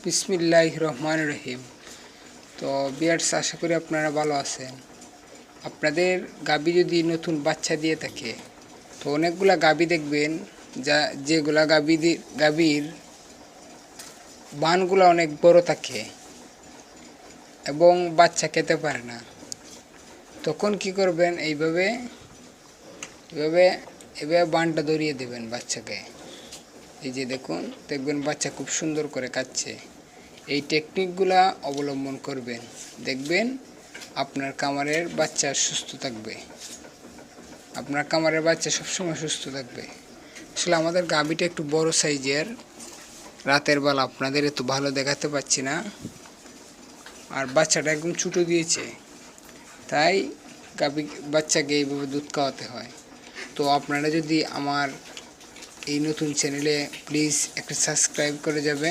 বিসমিল্লাহির রহমানির রহিম। তো ভিউয়ার্স, আশা করি আপনারা ভালো আছেন। আপনাদের গাভী যদি নতুন বাচ্চা দিয়ে থাকে, তো অনেকগুলা গাভী দেখবেন যেগুলা গাভীর বানগুলো অনেক বড় থাকে এবং বাচ্চা খেতে পারে না। তখন কি করবেন, এইভাবে বানটা ধরিয়ে দেবেন বাচ্চাকে। এই যে দেখবেন বাচ্চা খুব সুন্দর করে খাচ্ছে। এই টেকনিকগুলা অবলম্বন করবেন, দেখবেন আপনার খামারের বাচ্চা সুস্থ থাকবে। আপনার খামারের বাচ্চা সবসময় সুস্থ থাকবে। আসলে আমাদের গাভীটা একটু বড় সাইজের, রাতের বেলা আপনাদের এত ভালো দেখাতে পাচ্ছি না, আর বাচ্চাটা একদম ছোটো দিয়েছে, তাই বাচ্চাকে এইভাবে দুধ খাওয়াতে হয়। তো আপনারা যদি আমার এই নতুন চ্যানেলে প্লিজ একটা সাবস্ক্রাইব করে যাবেন।